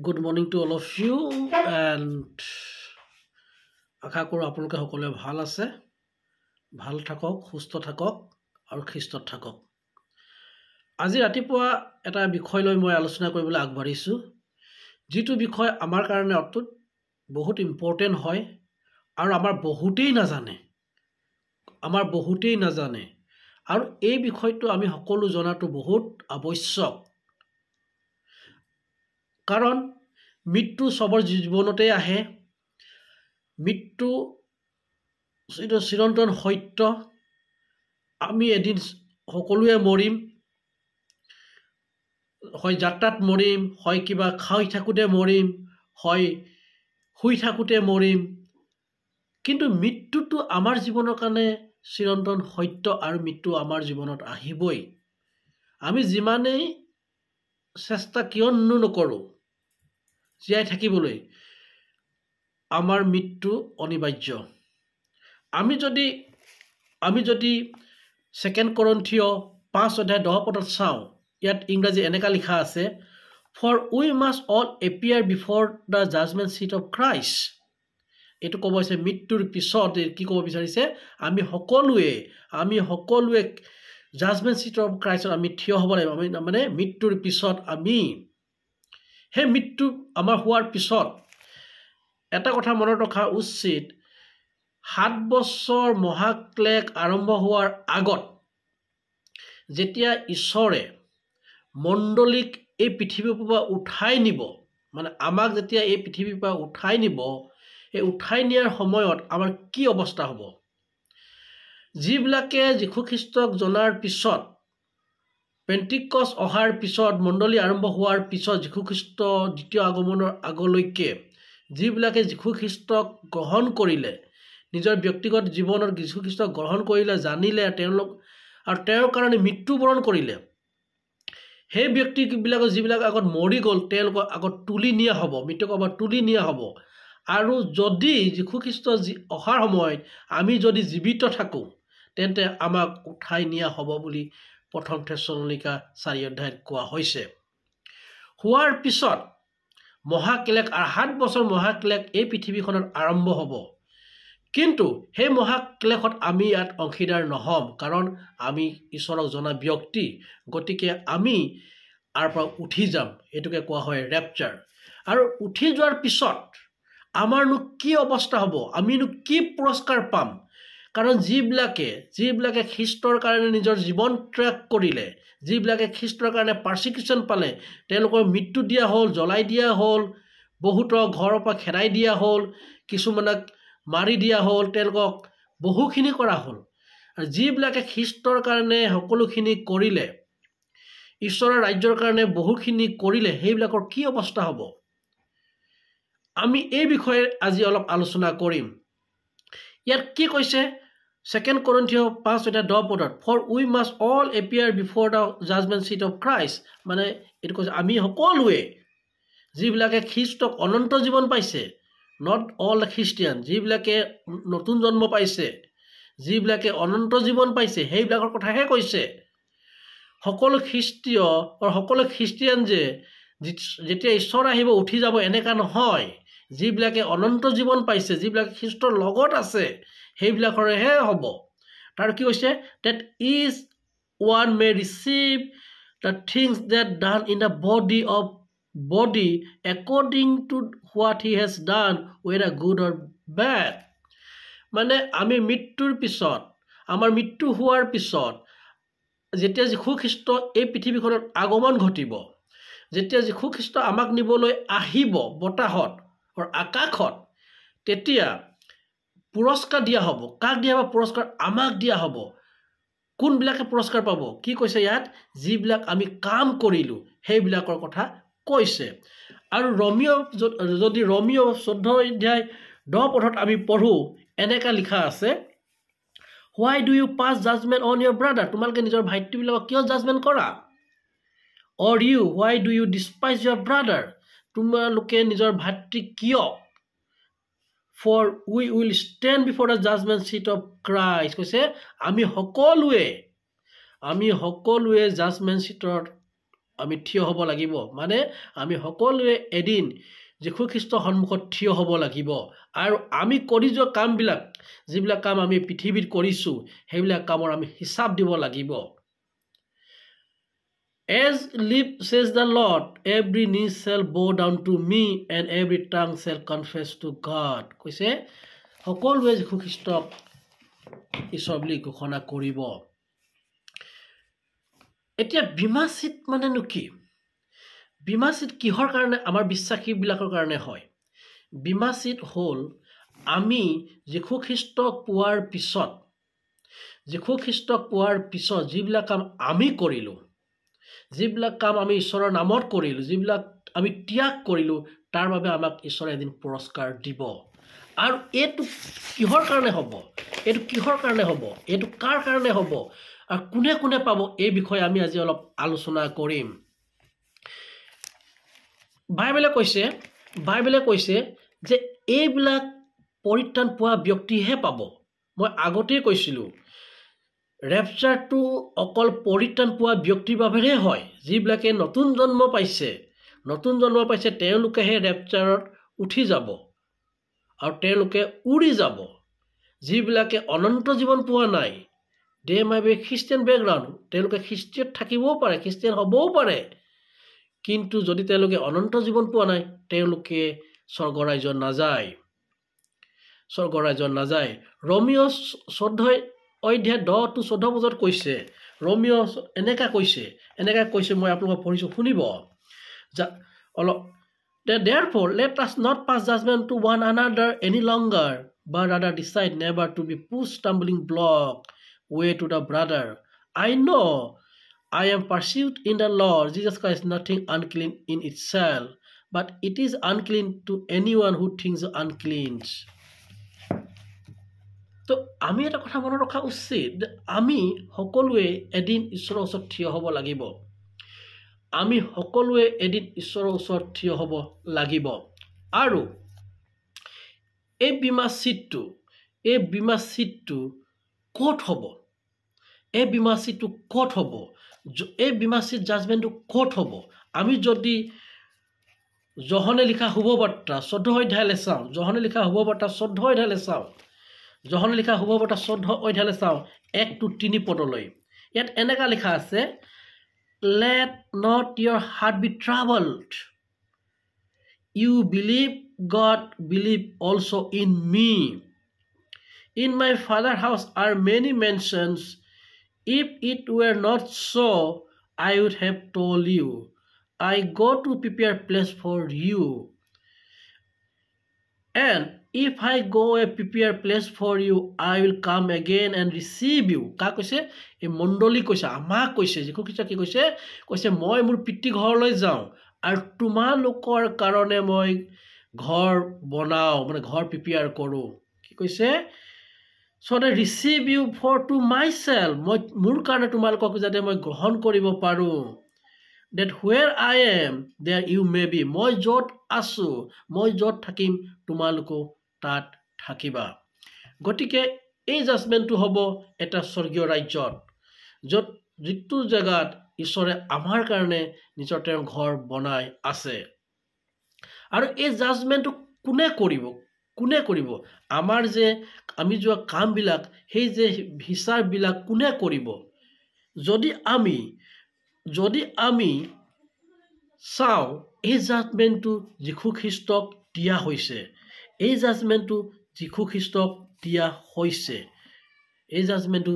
Good morning to all of you and আশা কৰোঁ আপোনালোকে সকলোৱে ভাল আছে ভাল থাকক সুস্থ থাকক আৰু খ্ৰীষ্টত থাকক আজি ৰাতিপুৱা এটা বিষয় লৈ মই আলোচনা কৰিবলৈ আগবাঢ়িছো যিটো বিষয় আমাৰ কাৰণে অত্যন্ত বহুত ইম্পৰ্টেন্ট হয় আৰু আমাৰ বহুতেই নাজানে আৰু এই বিষয়টো আমি সকলো জনাটো বহুত আৱশ্যক কাৰণ মৃত্যু সবৰ জীৱনতে আহে মৃত্যু চিৰন্তন সত্য আমি এদিন সকলোৱে মৰিম হয় যাত্ৰাত মৰিম হয় কিবা খাই থাকোতে মৰিম হয় শুই থাকোতে মৰিম কিন্তু মৃত্যুটো আমাৰ জীৱনৰ কাৰণে চিৰন্তন সত্য আৰু মৃত্যু আমাৰ জীৱনত আহিবই আমি যিমানেই চেষ্টা কিয়নো নকৰো জীয়াই থাকিবলৈ আমাৰ মৃত্যু অনিবাৰ্য আমি যদি 2 Corinthians 5:10 চাওঁ ইয়াত ইংৰাজী এনেকা লিখা আছে for we must all appear before the judgment seat of Christ এটো ক'ব আছে মৃত্যুৰ পিছত কি ক'ব বিচাৰিছে আমি সকলোৱে judgment seat of Christ আমি থিয় হ'ব লাগিব মানে মৃত্যুৰ পিছত আমি হে মৃত্যু আমাৰ হোৱাৰ পিছত এটা কথা মনত ৰখা উচিত 7 বছৰ মহাক্লেশ আৰম্ভ হোৱাৰ আগত যেতিয়া ঈশ্বৰে মণ্ডলীক এই পৃথিৱীৰ পৰা উঠাই নিব মানে আমাক যেতিয়া এই পৃথিৱীৰ পৰা উঠাই নিব এই উঠাই নিয়াৰ সময়ত আমাৰ কি অৱস্থা হ'ব যিবিলাকে যীশু খ্ৰীষ্টক জনাৰ পিছত পেন্টিকষ্ট অহাৰ পিছত মণ্ডলী আৰম্ভ হোৱাৰ পিছত যীশু খ্ৰীষ্ট দ্বিতীয় আগমনৰ আগলৈকে যিবিলাকে যীশু খ্ৰীষ্টক গ্ৰহণ কৰিলে নিজৰ ব্যক্তিগত জীৱনৰ যীশু খ্ৰীষ্টক গ্ৰহণ কৰিলে জানিলে তেওঁলোক আৰু তেওঁৰ কাৰণে মৃত্যুবৰণ কৰিলে সেই ব্যক্তিবিলাকৰ যিবিলাক আগত মৰি গ'ল তেওঁলোকক আগত তুলি নিয়া হ'ব মৃত্যুক আগত তুলি নিয়া হ'ব আৰু যদি যীশু খ্ৰীষ্ট অহাৰ সময়ত আমি যদি জীৱিত থাকো তেন্তে আমাক উঠাই নিয়া হ'ব বুলি প্ৰথম থেছালনিকা 4 কোৱা হৈছে হোৱাৰ পিছত মহাক্লেশ আৰু 7 বছৰ মহাক্লেশ এই পৃথিৱীখনত আৰম্ভ হ'ব কিন্তু সেই মহাক্লেশত আমি ইয়াত অংশীদাৰ নহম কাৰণ আমি ঈশ্বৰক জনা ব্যক্তি গতিকে আমি আৰু পৰা উঠি যাম এটোকে কোৱা হয় ৰেপচাৰ আৰু উঠি যোৱাৰ পিছত আমাৰনো কি অৱস্থা হ'ব আমিনো কি পুৰস্কাৰ পাম কাৰণ যিবিলাকে খ্ৰীষ্টৰ কাৰণে নিজৰ জীৱন ত্যাগ কৰিলে যিবিলাকে খ্ৰীষ্টৰ কাৰণে পাৰসিকিউশ্যন পালে তেওঁলোকৰ মৃত্যু দিয়া হ'ল জ্বলাই দিয়া হ'ল বহুতৰ ঘৰৰ পৰা খেদাই দিয়া হ'ল কিছুমানক মাৰি দিয়া হ'ল তেওঁলোকক বহুখিনি কৰা হ'ল আৰু যিবিলাকে খ্ৰীষ্টৰ কাৰণে সকলোখিনি কৰিলে ঈশ্বৰৰ ৰাজ্যৰ কাৰণে বহুখিনি কৰিলে সেইবিলাকৰ কি অৱস্থা হ'ব আমি এই বিষয়ে আজি অলপ আলোচনা কৰিম ইয়াত কি কৈছে 2 Corinthians 5:10 for we must all appear before the judgment seat of Christ মানে এটো কৈছে আমি সকলোৱে যিবিলাকে খ্ৰীষ্টক অনন্ত জীৱন পাইছে not all the Christian যিবিলাকে নতুন জন্ম পাইছে যিবিলাকে অনন্ত জীৱন পাইছে সেইবিলাকৰ কথাহে কৈছে সকলো খ্ৰীষ্টিয়ান যে যেতিয়া ঈশ্বৰ আহিব উঠি যাব এনেকা নহয় যিবিলাকে অনন্ত জীৱন পাইছে যিবিলাকে খ্ৰীষ্টৰ লগত আছে সেইবিলাকৰহে হ'ব তাৰ কি কৈছে that is one may receive the things that done in the body according to what he has done whether good or bad মানে আমি মৃত্যুৰ পিছত আমাৰ মৃত্যু হোৱাৰ পিছত যেতিয়া যীশু খ্ৰীষ্ট এই পৃথিৱীখনত আগমন ঘটিব যেতিয়া যীশু খ্ৰীষ্ট আমাক নিবলৈ আহিব বতাহত আৰু আকাশত তেতিয়া পুৰস্কাৰ দিয়া হ'ব কাক দিয়া হ'ব পুৰস্কাৰ আমাক দিয়া হ'ব কোনবিলাকে পুৰস্কাৰ পাব কি কৈছে ইয়াত যিবিলাক আমি কাম কৰিলো সেইবিলাকৰ কথা কৈছে আৰু যদি ৰোমিও 14:10 আমি পঢ়ো এনেকা লিখা আছে why do you pass judgment on your brother তোমালোকে নিজৰ ভাইটিবিলাকক কিয় জাজমেন্ট কৰা or you why do you despise your brother তোমালোকে নিজৰ ভাইটি কিয় for we will stand before the judgment seat of Christ কৈছে আমি সকলোৱে judgment seatৰ আমি থিয় হ'ব লাগিব মানে আমি সকলোৱে এদিন যীশুখ্ৰীষ্টৰ সন্মুখত থিয় হ'ব লাগিব আৰু আমি কৰি যোৱা কামবিলাক যিবিলাক কাম আমি পৃথিৱীত কৰিছোঁ সেইবিলাক কামৰ আমি হিচাপ দিব লাগিব As live says the Lord, every knee shall bow down to me and every tongue shall confess to God. কৈছে সকলোৱে যীশুখ্ৰীষ্টক ঈশ্বৰ বুলি ঘোষণা কৰিব এতিয়া বিমাচিত মানেনো কি বিমাচিত কিহৰ কাৰণে আমাৰ বিশ্বাসীবিলাকৰ কাৰণে হয় বিমাচিত হ'ল আমি যীশুখ্ৰীষ্টক পোৱাৰ পিছত যিবিলাক কাম আমি কৰিলোঁ যিবিলাক কাম আমি ঈশ্বৰৰ নামত কৰিলোঁ যিবিলাক আমি ত্যাগ কৰিলোঁ তাৰ বাবে আমাক ঈশ্বৰে এদিন পুৰস্কাৰ দিব আৰু এইটো কিহৰ কাৰণে হ'ব এইটো কাৰ কাৰণে হ'ব আৰু কোনে কোনে পাব এই বিষয়ে আমি আজি অলপ আলোচনা কৰিম বাইবেলে কৈছে যে এইবিলাক পৰিত্ৰাণ পোৱা ব্যক্তিহে পাব মই আগতেই কৈছিলোঁ ৰেপচাৰটো অকল পৰিত্ৰাণ পোৱা ব্যক্তিৰ বাবেহে হয় যিবিলাকে নতুন জন্ম পাইছে তেওঁলোকেহে ৰেপচাৰত উঠি যাব আৰু তেওঁলোকে উৰি যাব যিবিলাকে অনন্ত জীৱন পোৱা নাই দে মাই বি খ্ৰীষ্টিয়ান বেকগ্ৰাউণ্ড তেওঁলোকে খ্ৰীষ্টিয়ান থাকিবও পাৰে খ্ৰীষ্টিয়ান হ'বও পাৰে কিন্তু যদি তেওঁলোকে অনন্ত জীৱন পোৱা নাই তেওঁলোকে স্বৰ্গ ৰাজ্যত নাযায় ৰমিঅ 14 অধ্যায় 10-14 কৈছে ৰমিঅ এনেকা কৈছে মই আপোনালোকক পঢ়িছোঁ শুনিব Therefore let us not pass judgment to one another any longer but rather decide never to be pushed stumbling block way to the brother I know I am pursued in the Lord Jesus Christ nothing unclean in itself but it is unclean to anyone who thinks unclean তো আমি এটা কথা মনত ৰখা উচিত আমি সকলোৱে এদিন ঈশ্বৰৰ ওচৰত থিয় হ'ব লাগিব আৰু এই বিমা চিটটো ক'ত হ'ব এই বিমা চিট জাজমেণ্টটো ক'ত হ'ব আমি যদি যোহনে লিখা শুভবাৰ্তা 14 অধ্যায়লৈ চাওঁ যোহনে লিখা শুভবাৰ্তা 14 অধ্যায়লৈ চাওঁ 1-3 পদলৈ ইয়াত এনেকা লিখা আছে Let not your heart be troubled. You believe God, believe also in me. In my Father's house are many mansions. If it were not so, I would have told you. I go to prepare a place for you. And if I go and prepare a place for you, I will come again and receive you. কা কৈছে এই মণ্ডলী কৈছে আমাক কৈছে যীশুখ্ৰীষ্ট কি কৈছে মই মোৰ পিতৃ ঘৰলৈ যাওঁ আৰু তোমালোকৰ কাৰণে মই ঘৰ বনাওঁ মানে ঘৰ প্ৰিপেয়াৰ কৰোঁ কি কৈছে so I receive you for to myself মই মোৰ কাৰণে তোমালোকক যাতে মই গ্ৰহণ কৰিব পাৰোঁ that where I am there you may be মই য'ত আছোঁ মই য'ত থাকিম তোমালোকো তাত থাকিবা গতিকে এই জাজমেণ্টটো হ'ব এটা স্বৰ্গীয় ৰাজ্যত য'ত যিটো জেগাত ঈশ্বৰে আমাৰ কাৰণে নিজৰ তেওঁৰ ঘৰ বনাই আছে আৰু এই জাজমেণ্টটো কোনে কৰিব আমাৰ যে আমি যোৱা কামবিলাক সেই যে হিচাপবিলাক কোনে কৰিব যদি আমি চাওঁ এই জাজমেণ্টটো যীশুখ্ৰীষ্টক দিয়া হৈছে এই জাজমেণ্টটো